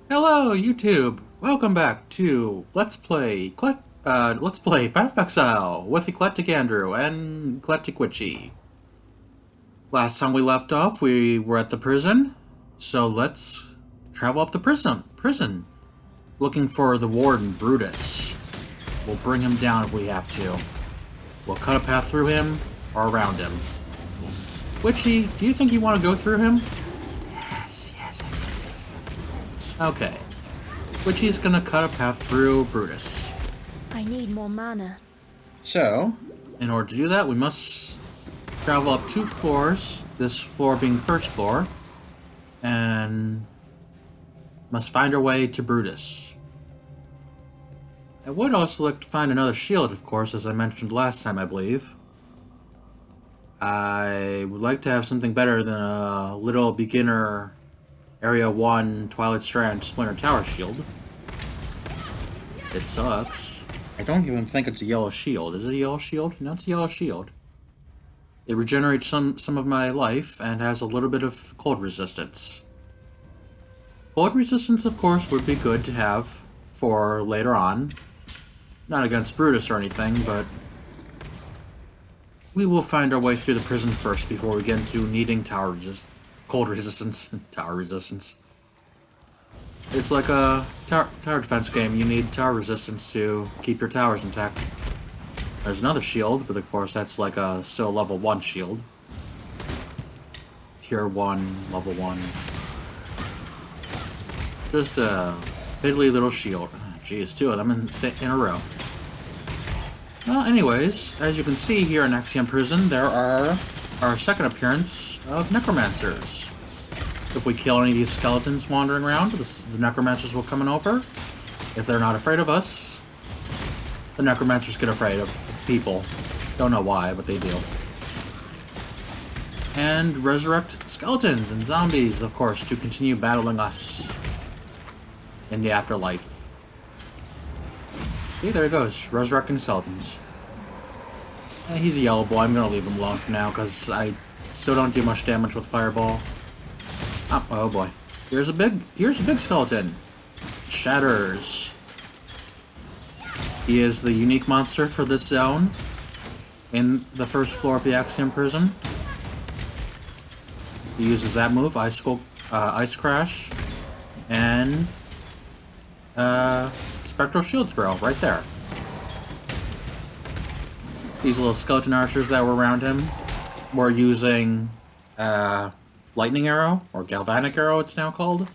Hello, YouTube. Welcome back to Let's Play Path of Exile with EclecticAndrew and EclecticWitchy. Last time we left off, we were at the prison, so let's travel up the prison, looking for the warden, Brutus. We'll bring him down if we have to. We'll cut a path through him or around him. Witchy, do you think you want to go through him? Yes, okay. Witchy's gonna cut a path through Brutus. I need more mana. So, in order to do that, we must travel up 2 floors, this floor being first floor, and must find our way to Brutus. I would also like to find another shield, of course, as I mentioned last time, I believe. I would like to have something better than a little beginner Area 1 Twilight Strand Splinter Tower shield. It sucks. I don't even think it's a yellow shield. Is it a yellow shield? No, it's a yellow shield. It regenerates some of my life and has a little bit of cold resistance. Cold resistance, of course, would be good to have for later on. Not against Brutus or anything, but we will find our way through the prison first before we get into needing cold resistance. Tower resistance. It's like a tower defense game. You need tower resistance to keep your towers intact. There's another shield, but of course that's like a still level 1 shield. Tier 1, level 1. Just a piddly little shield. Jeez, 2 of them in a row. Well, anyways, as you can see here in Axiom Prison, there are our second appearance of necromancers. If we kill any of these skeletons wandering around, the necromancers will come over. If they're not afraid of us, the necromancers get afraid of people. Don't know why, but they do. And resurrect skeletons and zombies, of course, to continue battling us in the afterlife. See, there he goes, resurrecting skeletons. He's a yellow boy. I'm gonna leave him alone for now, because I still don't do much damage with Fireball. Oh boy. Here's a big skeleton. Shatters. He is the unique monster for this zone in the first floor of the Axiom Prison. He uses that move, Ice Crash, and Spectral Shield Throw right there. These little skeleton archers that were around him were using Lightning Arrow, or Galvanic Arrow it's now called.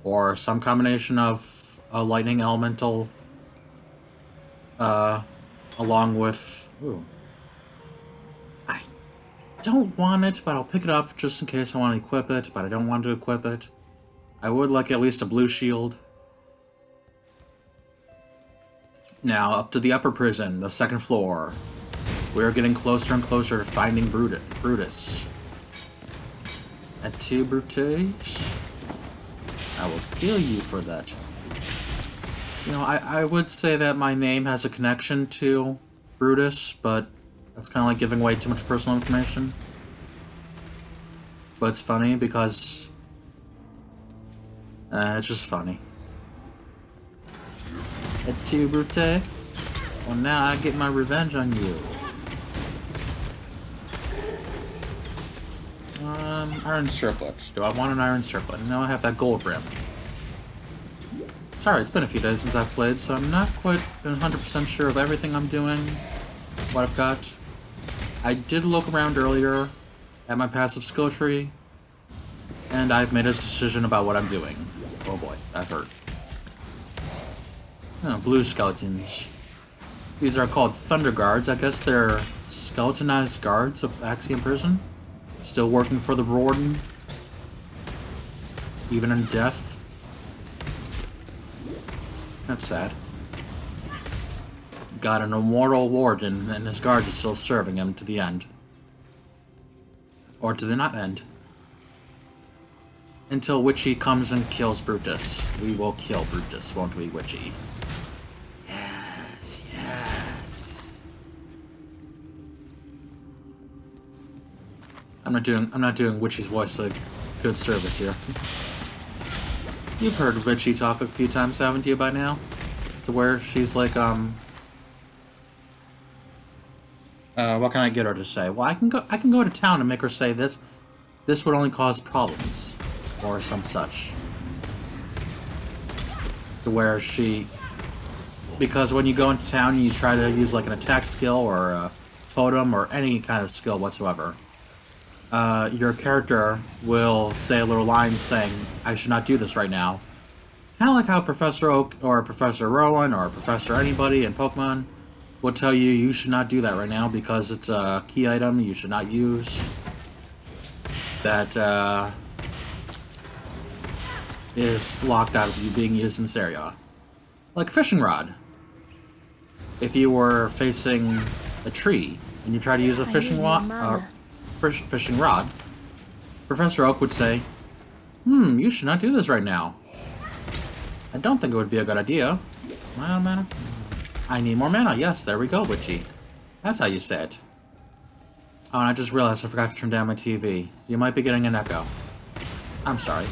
Or some combination of a lightning elemental along with... Ooh. I don't want it, but I'll pick it up just in case I want to equip it, but I don't want to equip it. I would like at least a blue shield. Now, up to the upper prison, the second floor. We are getting closer and closer to finding Brutus. At 2 Brutus, I will kill you for that. You know, I would say that my name has a connection to Brutus, but that's kind of like giving away too much personal information. But it's funny because it's just funny. Et tu, Brute? Well, now I get my revenge on you. Iron Circlet. Do I want an Iron Circlet? No, I have that gold rim. Sorry, it's been a few days since I've played, so I'm not quite 100% sure of everything I'm doing, what I've got. I did look around earlier at my passive skill tree, and I've made a decision about what I'm doing. Oh boy, that hurt. Oh, blue skeletons. These are called Thunder Guards. I guess they're skeletonized guards of Axiom Prison. Still working for the warden. Even in death. That's sad. Got an immortal warden, and his guards are still serving him to the end. Or to the not end. Until Witchy comes and kills Brutus. We will kill Brutus, won't we, Witchy? Yes, yes. I'm not doing Witchy's voice a good service here. You've heard Vichy talk a few times, haven't you, by now? To where she's like, what can I get her to say? Well, I can go to town and make her say this. This would only cause problems, or some such. To where she, because when you go into town and you try to use like an attack skill or a totem or any kind of skill whatsoever, your character will say a little line saying, "I should not do this right now." Kind of like how Professor Oak or Professor Rowan or Professor anybody in Pokemon will tell you you should not do that right now because it's a key item you should not use. That is locked out of you being used in this area. Like a fishing rod. If you were facing a tree and you try to use a fishing rod, Professor Oak would say, you should not do this right now. I don't think it would be a good idea. Well, mana. I need more mana. Yes, there we go, Witchy. That's how you say it. Oh, and I just realized I forgot to turn down my TV. You might be getting an echo. I'm sorry.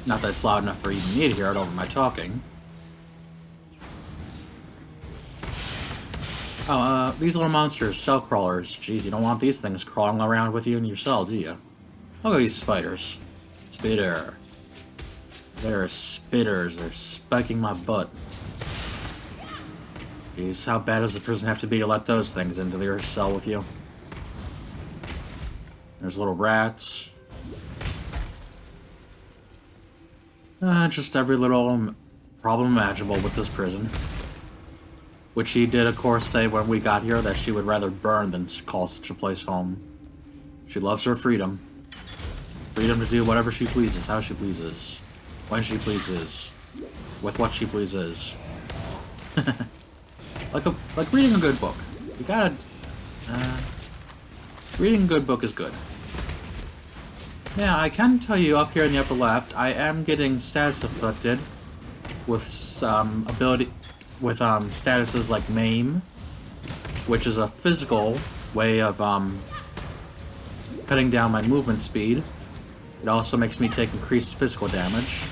Not that it's loud enough for even me to hear it over my talking. Oh, these little monsters, cell crawlers. Jeez, you don't want these things crawling around with you in your cell, do you? Look at these spiders. Spider. They're spitters. They're spiking my butt. Jeez, how bad does the prison have to be to let those things into their cell with you? There's little rats. Just every little problem imaginable with this prison. Which she did, of course, say when we got here that she would rather burn than call such a place home. She loves her freedom. Freedom to do whatever she pleases, how she pleases, when she pleases, with what she pleases. like reading a good book. You gotta... reading a good book is good. Yeah, I can tell you up here in the upper left, I am getting status afflicted with some ability... with statuses like Maim, which is a physical way of cutting down my movement speed. It also makes me take increased physical damage.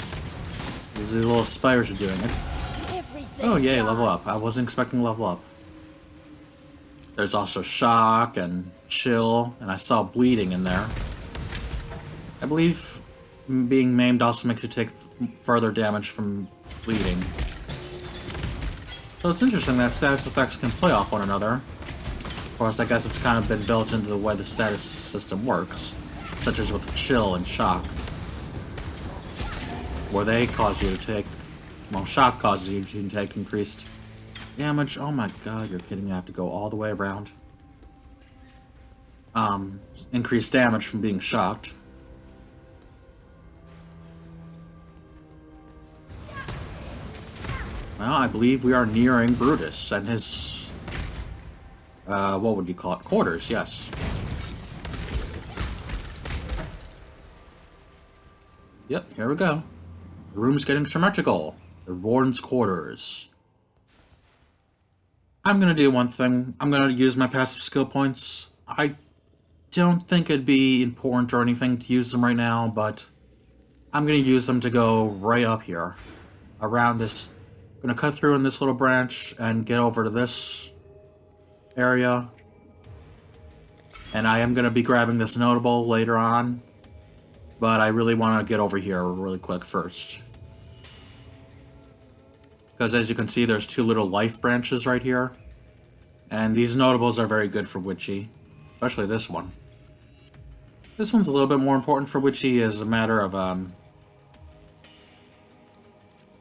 These little spiders are doing it. Oh yay, level up. I wasn't expecting to level up. There's also shock and chill, and I saw bleeding in there. I believe being maimed also makes you take further damage from bleeding. So it's interesting that status effects can play off one another. Of course, I guess it's kind of been built into the way the status system works, such as with chill and shock, where they cause you to take, well, shock causes you to take increased damage. Oh my god, you're kidding me, I have to go all the way around. Increased damage from being shocked. Well, I believe we are nearing Brutus and his, what would you call it? Quarters, yes. Yep, here we go. The room's getting symmetrical. The warden's quarters. I'm gonna do one thing. I'm gonna use my passive skill points. I don't think it'd be important or anything to use them right now, but I'm gonna use them to go right up here. Around this... I'm gonna cut through in this little branch and get over to this area. And I am gonna be grabbing this notable later on. But I really want to get over here really quick first. Because as you can see, there's two little life branches right here. And these notables are very good for Witchy. Especially this one. This one's a little bit more important for Witchy as a matter of,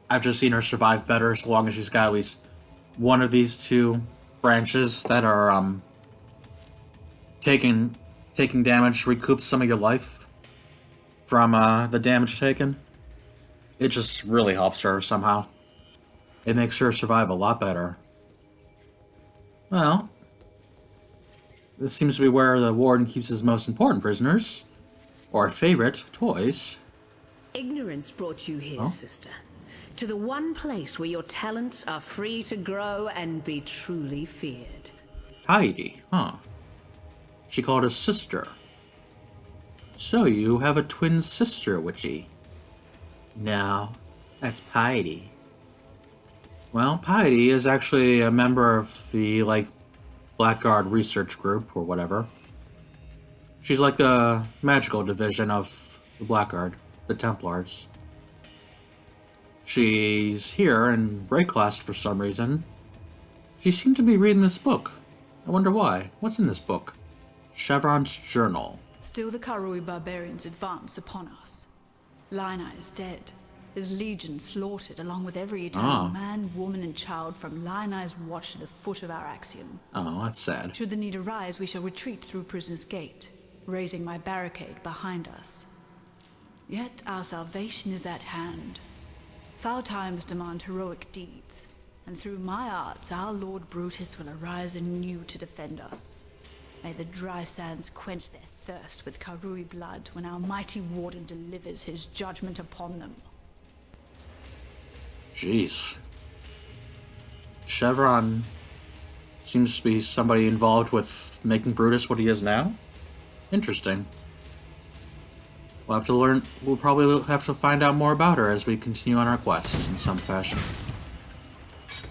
I've just seen her survive better so long as she's got at least one of these two branches that are, taking damage recoups some of your life from, the damage taken. It just really helps her somehow. It makes her survive a lot better. Well, this seems to be where the warden keeps his most important prisoners. Or favorite toys. Ignorance brought you here, sister. To the one place where your talents are free to grow and be truly feared. Heidi, huh? She called her sister. So you have a twin sister, Witchy. No, that's Piety. Well, Piety is actually a member of the, like, Blackguard research group or whatever. She's like the magical division of the Blackguard, the Templars. She's here in break class for some reason. She seemed to be reading this book. I wonder why. What's in this book? Chevron's journal. Still the Karui barbarians advance upon us. Lionel is dead. His legion slaughtered, along with every eternal man, woman, and child from Lionel's watch to the foot of our Axiom. Oh, that's sad. Should the need arise, we shall retreat through Prison's Gate, raising my barricade behind us. Yet our salvation is at hand. Foul times demand heroic deeds, and through my arts our Lord Brutus will arise anew to defend us. May the dry sands quench their thirst with Karui blood when our mighty warden delivers his judgment upon them. Jeez. Chevron seems to be somebody involved with making Brutus what he is now? Interesting. We'll have to learn. We'll probably have to find out more about her as we continue on our quests in some fashion.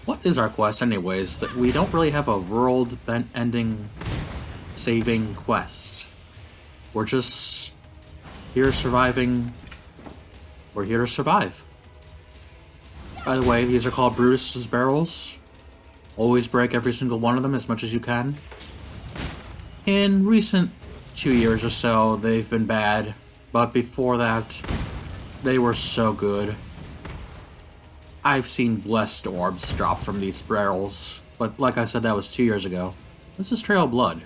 What is our quest, anyways? That we don't really have a world-ending saving quest. We're just here surviving. We're here to survive. By the way, these are called Brutus's barrels. Always break every single one of them as much as you can. In recent 2 years or so, they've been bad. But before that, they were so good. I've seen blessed orbs drop from these barrels. But like I said, that was 2 years ago. This is Trail of Blood.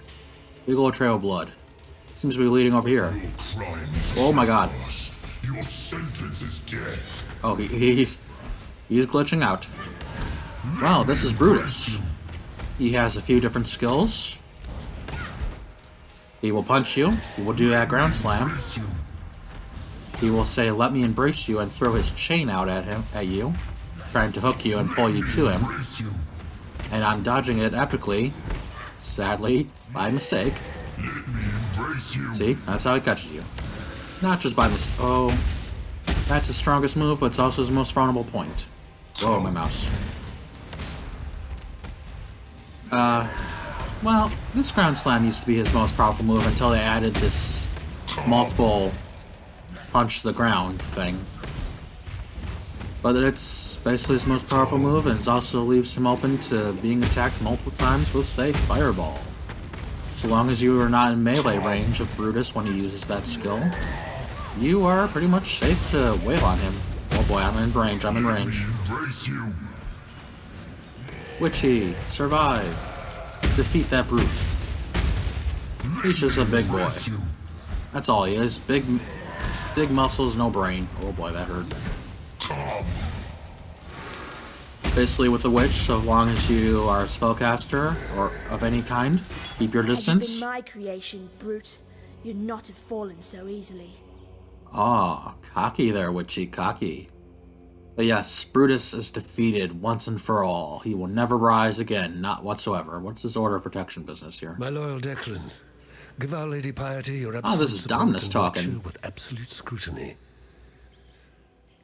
Big old Trail of Blood. Seems to be leading over here. Oh my god. Your sentence is death. Oh, he's glitching out. Wow, this is Brutus. He has a few different skills. He will punch you. He will do that ground slam. He will say, "Let me embrace you," and throw his chain out at you, trying to hook you and pull you to him. And I'm dodging it epically, sadly, by mistake. See, that's how he catches you. Not just by mistake. Oh, that's his strongest move, but it's also his most vulnerable point. Whoa, my mouse. Well, this ground slam used to be his most powerful move until they added this multiple punch the ground thing. But it's basically his most powerful move, and it also leaves him open to being attacked multiple times with, say, Fireball. So long as you are not in melee range of Brutus when he uses that skill, you are pretty much safe to wail on him. Oh boy, I'm in range, I'm in range. Witchy, survive. Defeat that brute. He's just a big boy. That's all he is. Big muscles, no brain. Oh boy, that hurt. Basically with a witch, so long as you are a spellcaster or of any kind, keep your distance. Had you been my creation, brute, you'd not have fallen so easily. Ah, cocky there, witchy, cocky. But yes, Brutus is defeated once and for all. He will never rise again, not whatsoever. What's this order of protection business here? My loyal Declan, give Our Lady Piety your absolute this is support Dominus and talking. watch you with absolute scrutiny.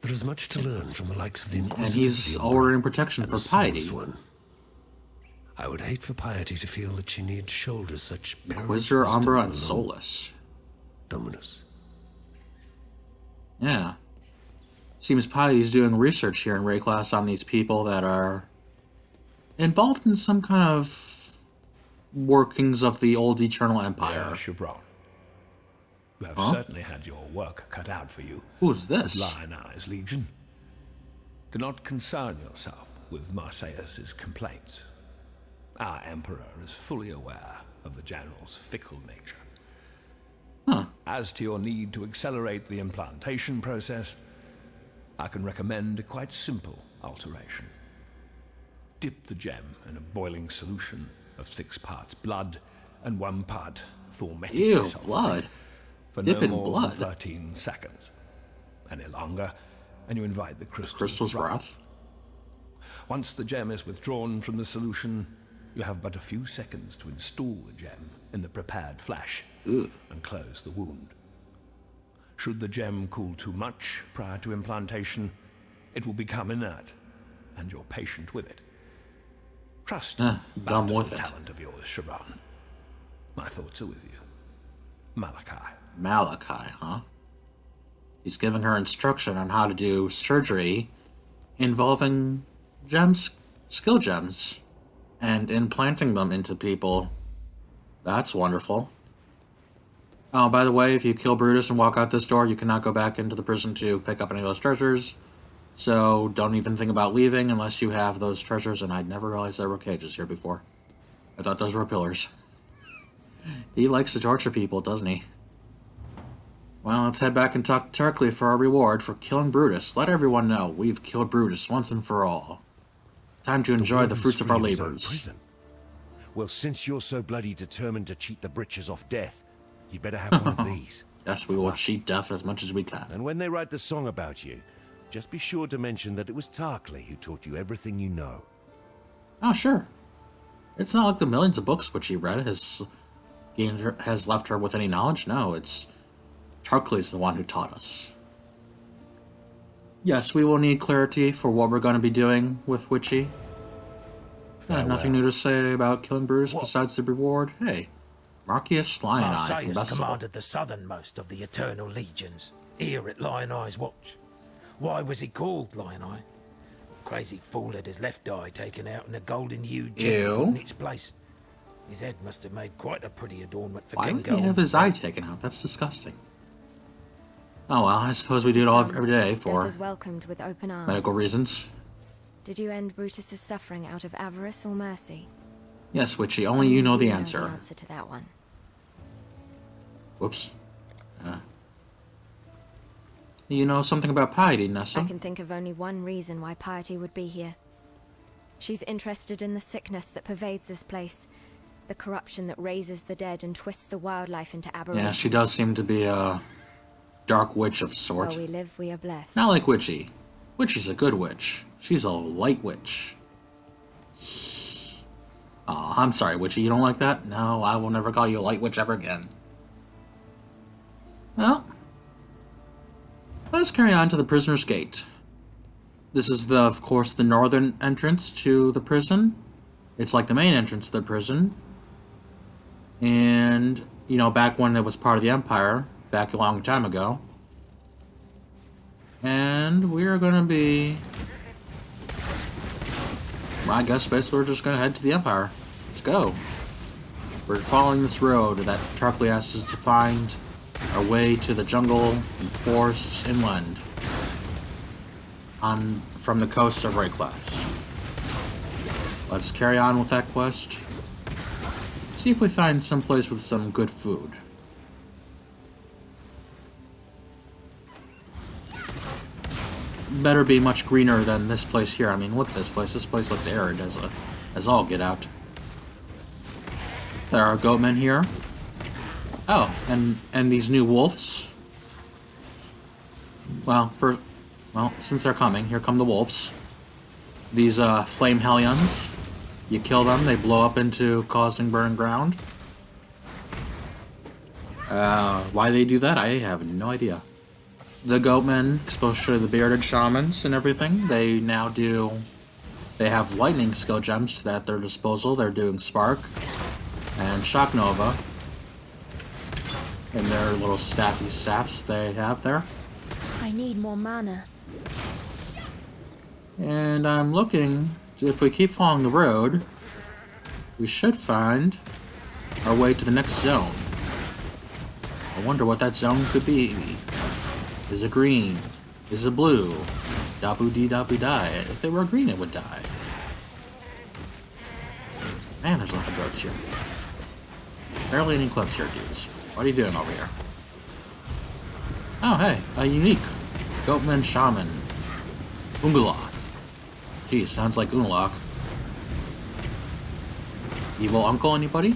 There is much to learn from the likes of the Inquisitor. And he's ordering protection for Piety. One. I would hate for Piety to feel that she needs shoulder such Inquisitor, Umbra, and alone. Solus. Dominus. Yeah. Seems Piety's doing research here in Ray class on these people that are involved in some kind of workings of the old Eternal Empire. Yeah, Chevron. You have certainly had your work cut out for you. Who's this? Lionel's Legion. Do not concern yourself with Marseilles' complaints. Our Emperor is fully aware of the General's fickle nature. Huh. As to your need to accelerate the implantation process, I can recommend a quite simple alteration. Dip the gem in a boiling solution of 6 parts blood and 1 part thormetic Ew, sulfate blood. for Dip no in more blood. than 13 seconds. Any longer, and you invite the Crystal's Wrath. Once the gem is withdrawn from the solution, you have but a few seconds to install the gem in the prepared flesh and close the wound. Should the gem cool too much prior to implantation, it will become inert, and you're patient with it. Trust the done with bountiful it. talent of yours, Sharon. My thoughts are with you. Malachi. Malachi, huh? He's giving her instruction on how to do surgery involving gems, skill gems, and implanting them into people. That's wonderful. Oh, by the way, if you kill Brutus and walk out this door, you cannot go back into the prison to pick up any of those treasures. So don't even think about leaving unless you have those treasures, and I'd never realized there were cages here before. I thought those were pillars. He likes to torture people, doesn't he? Well, let's head back and talk to Tarkley for our reward for killing Brutus. Let everyone know we've killed Brutus once and for all. Time to enjoy the fruits of our labors. Well, since you're so bloody determined to cheat the britches off death, you better have one of these. Yes, we will cheat death as much as we can. And when they write the song about you, just be sure to mention that it was Tarkley who taught you everything you know. Oh, sure. It's not like the millions of books which he read has left her with any knowledge. No, it's Tarkley's the one who taught us. Yes, we will need clarity for what we're going to be doing with Witchy. Nothing new to say about killing Brutus besides the reward. Hey, Marcius Lion Eye from Marseilles Bestival. commanded the southernmost of the Eternal Legions, here at Lion Eye's watch. Why was he called Lion Eye? Crazy fool had his left eye taken out and a golden-hued gem put in its place. His head must have made quite a pretty adornment for Why King would he have Gold. his eye taken out? That's disgusting. Oh well, I suppose we do it all every day Death for is welcomed with open arms. medical reasons. Did you end Brutus's suffering out of avarice or mercy? Yes, Witchy, only you know the answer. The answer to that one. Whoops. You know something about piety, I Nessa? can think of only one reason why Piety would be here. She's interested in the sickness that pervades this place, the corruption that raises the dead and twists the wildlife into aberrations. Yeah, she does seem to be a dark witch of sort. While we live, we are blessed. Not like Witchy. Witchy's a good witch. She's a light witch. Aw, I'm sorry, Witchy, you don't like that? No, I will never call you a light witch ever again. Well, let's carry on to the prisoner's gate. This is, of course, the northern entrance to the prison. It's like the main entrance to the prison. And, you know, back when it was part of the Empire, back a long time ago. And we are going to be... Well, I guess basically we're just going to head to the Empire. Let's go. We're following this road that Tarkley asks us to find our way to the jungle and forests inland from the coast of Rayquest. Let's carry on with that quest. See if we find some place with some good food. Better be much greener than this place here. I mean, look at this place. This place looks arid as all get out. There are goatmen here. Oh, and these new wolves. Well, since they're coming, here come the wolves. These flame hellions. You kill them, they blow up into causing burn ground. Why they do that, I have no idea. The goatmen, especially the bearded shamans and everything, they have lightning skill gems at their disposal. They're doing Spark and Shock Nova in their little staffy staffs they have there. I need more mana. And I'm looking, if we keep following the road, we should find our way to the next zone. I wonder what that zone could be. Is it green? Is it blue? Dabu-dee-dabu-die. If it were green, it would die. Man, there's a lot of goats here. Barely any clips here, dudes. What are you doing over here? Oh, hey, a unique Goatman Shaman. Ungoloth. Geez, sounds like Unalak. Evil Uncle, anybody?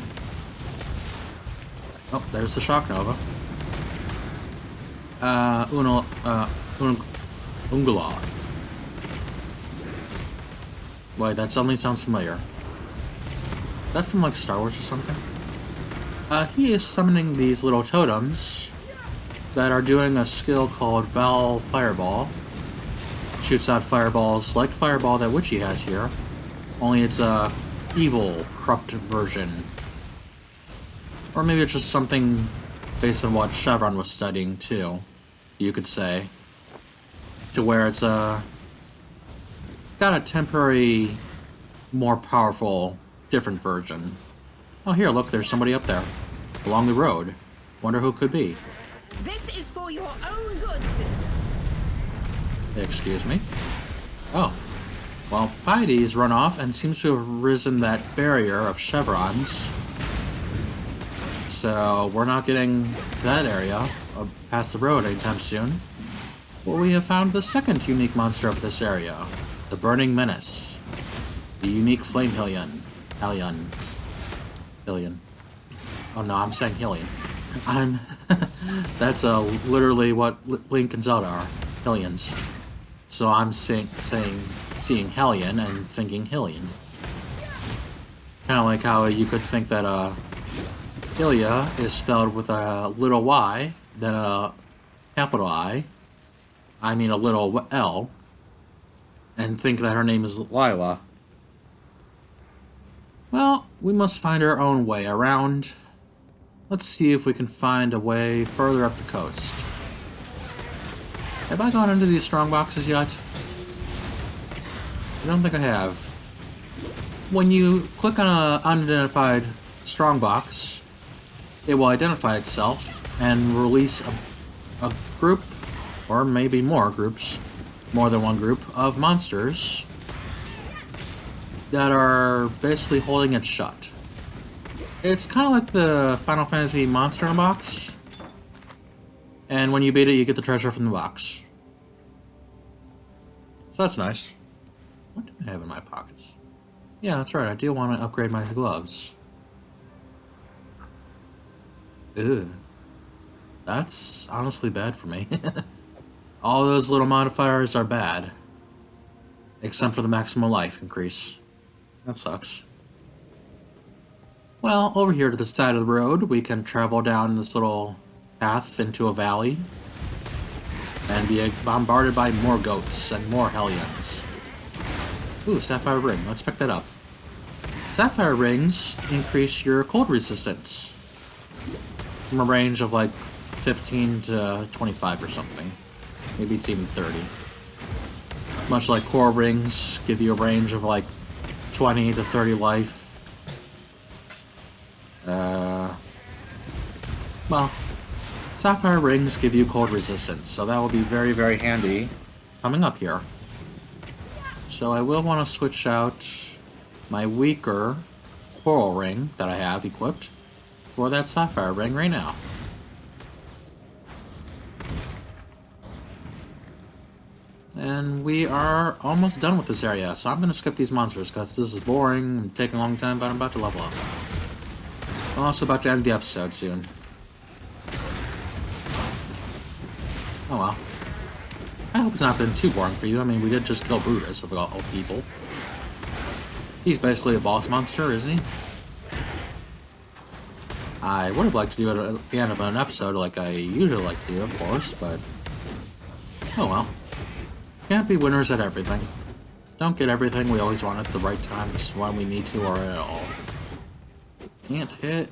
Oh, there's the Shock Nova. Ungoloth. Wait, that suddenly sounds familiar. Is that from, like, Star Wars or something? He is summoning these little totems that are doing a skill called Val Fireball. Shoots out fireballs like Fireball that Witchy has here, only it's a evil, corrupt version. Or maybe it's just something based on what Chevron was studying too, you could say. To where it's got a temporary, more powerful, different version. Oh, here, look, there's somebody up there, along the road. Wonder who it could be. This is for your own good, sister. Excuse me? Oh. Well, Piety's run off and seems to have risen that barrier of chevrons. So, we're not getting that area past the road anytime soon. Well, we have found the second unique monster of this area. The Burning Menace. The unique Flame Hillion. Hillion. Oh no, I'm saying Hillion. That's literally what Link and Zelda are. Hillions. So I'm seeing Hellion and thinking Hillion. Kind of like how you could think that Hylia is spelled with a little y, then a capital I mean a little L, and think that her name is Lila. Well, we must find our own way around. Let's see if we can find a way further up the coast. Have I gone into these strong boxes yet? I don't think I have. When you click on an unidentified strongbox, it will identify itself and release a group, or maybe more groups, more than one group, of monsters that are basically holding it shut. It's kind of like the Final Fantasy Monster Box, and when you beat it, you get the treasure from the box. So that's nice. What do I have in my pockets? Yeah, that's right, I do want to upgrade my gloves. Ew. That's honestly bad for me. All those little modifiers are bad. Except for the maximum life increase. That sucks. Well, over here to the side of the road, we can travel down this little path into a valley and be bombarded by more goats and more hellions. Ooh, Sapphire Ring. Let's pick that up. Sapphire Rings increase your cold resistance from a range of like 15 to 25 or something. Maybe it's even 30. Much like Core Rings give you a range of like 20 to 30 life. Well, Sapphire Rings give you cold resistance, so that will be very, very handy coming up here. So I will want to switch out my weaker Coral Ring that I have equipped for that Sapphire Ring right now. And we are almost done with this area, so I'm going to skip these monsters because this is boring and taking a long time, but I'm about to level up. I'm also about to end the episode soon. Oh well. I hope it's not been too boring for you. I mean, we did just kill Brutus, of all people. He's basically a boss monster, isn't he? I would have liked to do it at the end of an episode like I usually like to do, of course, but... oh well. Can't be winners at everything. Don't get everything we always want at the right times when we need to or at all. Can't hit.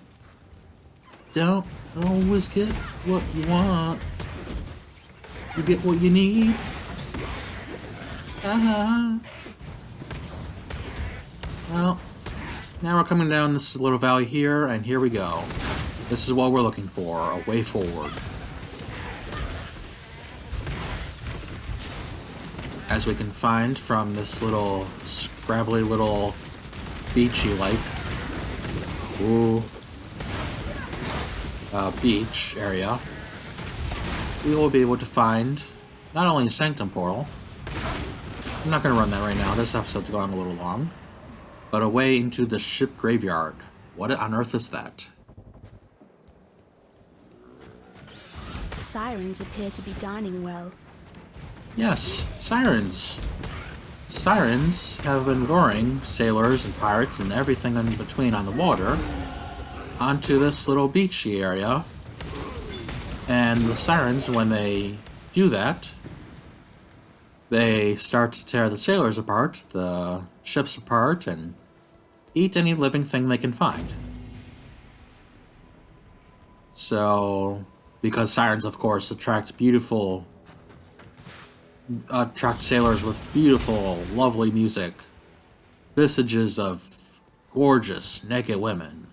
Don't always get what you want. You get what you need. Well, now we're coming down this little valley here, and here we go. This is what we're looking for, a way forward. As we can find from this little scrabbly little beachy like beach area, we will be able to find not only a Sanctum Portal, I'm not going to run that right now, this episode's gone a little long, but a way into the ship graveyard. What on earth is that? Sirens appear to be dining well. Yes, sirens. Sirens have been luring sailors and pirates and everything in between on the water onto this little beachy area And the sirens, when they do that, they start to tear the sailors apart, the ships apart, and eat any living thing they can find. So, because sirens, of course, attract sailors with beautiful, lovely music, visages of gorgeous, naked women.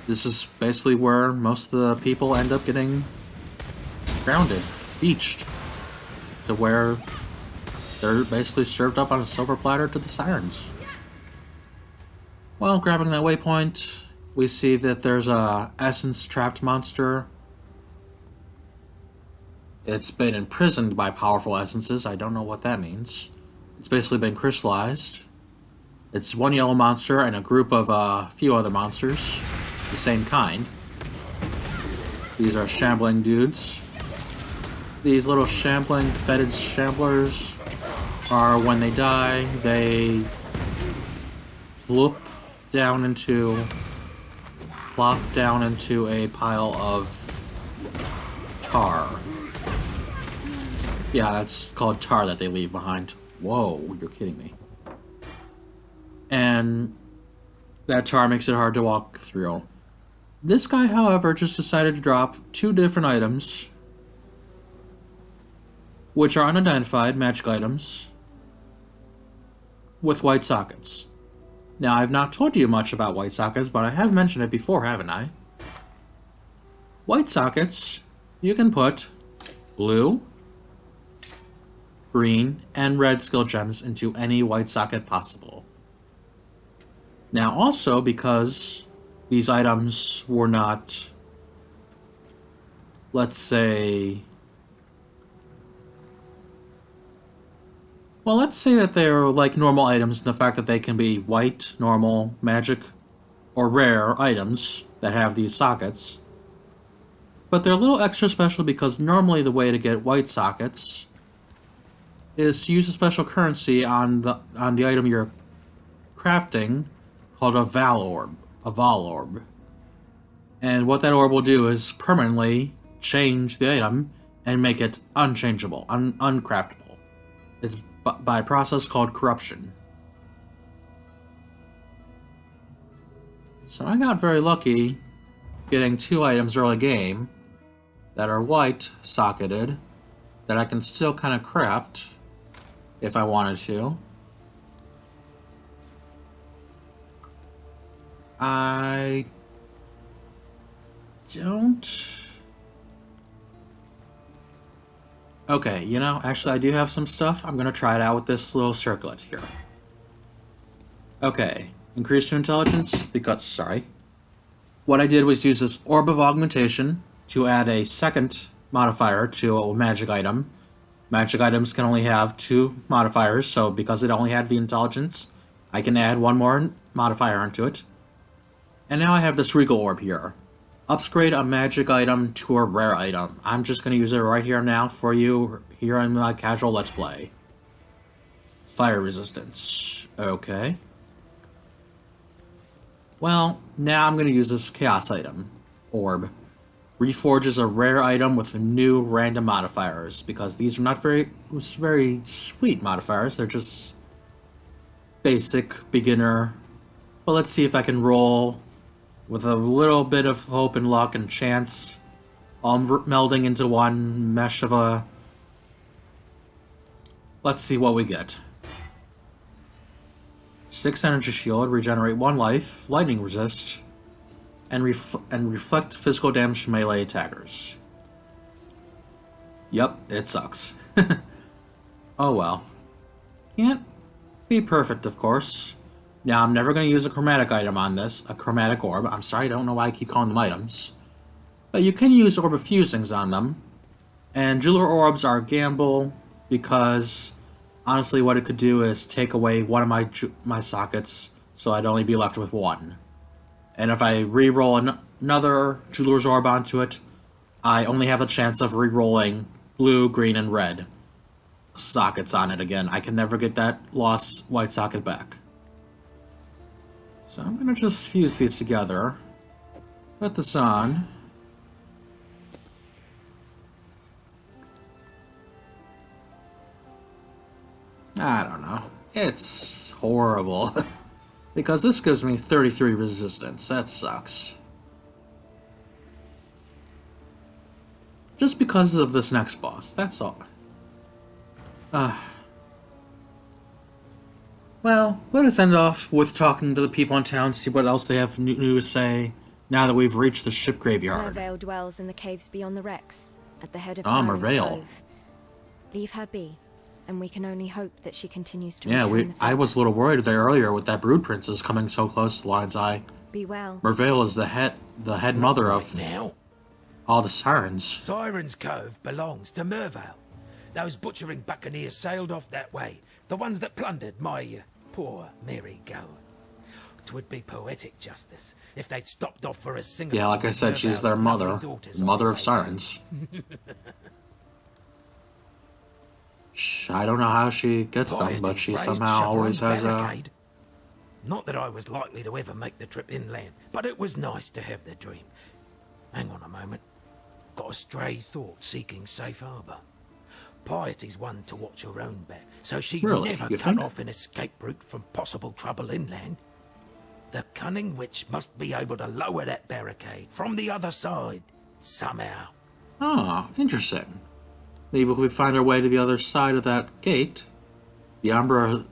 This is basically where most of the people end up getting grounded, beached, to where they're basically served up on a silver platter to the sirens. Well, grabbing that waypoint, we see that there's a essence-trapped monster. It's been imprisoned by powerful essences. I don't know what that means. It's basically been crystallized. It's one yellow monster and a group of a few other monsters, the same kind. These are shambling dudes. These little shambling, fetid shamblers are, when they die, they plop down into a pile of tar. Yeah, that's called tar that they leave behind. Whoa, you're kidding me. And that tar makes it hard to walk through. This guy, however, just decided to drop 2 different items, which are unidentified magic items, with white sockets. Now, I've not told you much about white sockets, but I have mentioned it before, haven't I? White sockets, you can put blue, green, and red skill gems into any white socket possible. Now, also, because these items were not, let's say that they're like normal items in the fact that they can be white, normal, magic, or rare items that have these sockets. But they're a little extra special because normally the way to get white sockets is to use a special currency on the item you're crafting called a Val Orb. And what that orb will do is permanently change the item and make it unchangeable, uncraftable. It's by a process called corruption. So I got very lucky getting 2 items early game that are white socketed that I can still kind of craft if I wanted to. I don't... Okay, you know, actually I do have some stuff. I'm going to try it out with this little circlet here. Okay, increase to intelligence, because, what I did was use this Orb of Augmentation to add a second modifier to a magic item. Magic items can only have 2 modifiers, so because it only had the intelligence, I can add 1 more modifier onto it. And now I have this Regal Orb here. Upgrade a magic item to a rare item. I'm just going to use it right here now for you here in my casual Let's Play. Fire resistance. Okay. Well, now I'm going to use this Chaos item. Orb. Reforges a rare item with new random modifiers, because these are not very sweet modifiers. They're just basic, beginner. Well, let's see if I can roll with a little bit of hope and luck and chance, all melding into one mesh of a... Let's see what we get. 6 energy shield, regenerate 1 life, lightning resist, and reflect physical damage to melee attackers. Yep, it sucks. Oh well. Can't be perfect, of course. Now, I'm never going to use a chromatic item on this, a chromatic orb. I'm sorry, I don't know why I keep calling them items. But you can use orb of fusings on them. And jeweler orbs are a gamble, because honestly what it could do is take away one of my sockets, so I'd only be left with 1. And if I re-roll another jeweler's orb onto it, I only have a chance of re-rolling blue, green, and red sockets on it again. I can never get that lost white socket back. So I'm going to just fuse these together. Put this on. I don't know. It's horrible. Because this gives me 33 resistance. That sucks. Just because of this next boss. That's all. Well, let us end off with talking to the people in town, see what else they have new to say, now that we've reached the ship graveyard. Mervale dwells in the caves beyond the wrecks, at the head of Ah, Siren's Mervale. Cove. Leave her be, and we can only hope that she continues to Yeah, return the I was a little worried there earlier with that brood princess coming so close to Lion's Eye. Be well. Mervale is the head mother of Now, all the Sirens. Siren's Cove belongs to Mervale. Those butchering buccaneers sailed off that way. The ones that plundered my poor merry go. 'Twould be poetic justice if they'd stopped off for a single. Yeah, like I said, she's their mother. Mother of Sirens. I don't know how she gets them, but she somehow always has a... Not that I was likely to ever make the trip inland, but it was nice to have the dream. Hang on a moment. Got a stray thought seeking safe harbour. Piety's one to watch her own back, so she'd Really? never You cut think? off an escape route from possible trouble inland. The cunning witch must be able to lower that barricade from the other side, somehow. Oh, interesting. Maybe if we find our way to the other side of that gate, the Umbra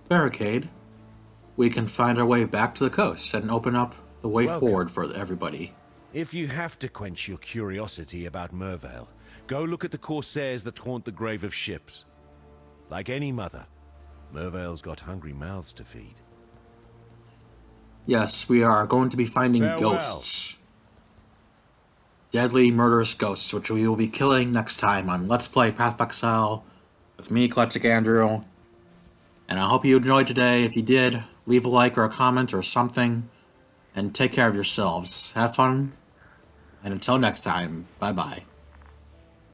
barricade, we can find our way back to the coast and open up the way forward for everybody. If you have to quench your curiosity about Mervale, go look at the corsairs that haunt the grave of ships. Like any mother, Mervale's got hungry mouths to feed. Yes, we are going to be finding Farewell. ghosts. Deadly, murderous ghosts, which we will be killing next time on Let's Play Path of Exile with me, EclecticAndrew. And I hope you enjoyed today. If you did, leave a like or a comment or something. And take care of yourselves. Have fun. And until next time, bye-bye.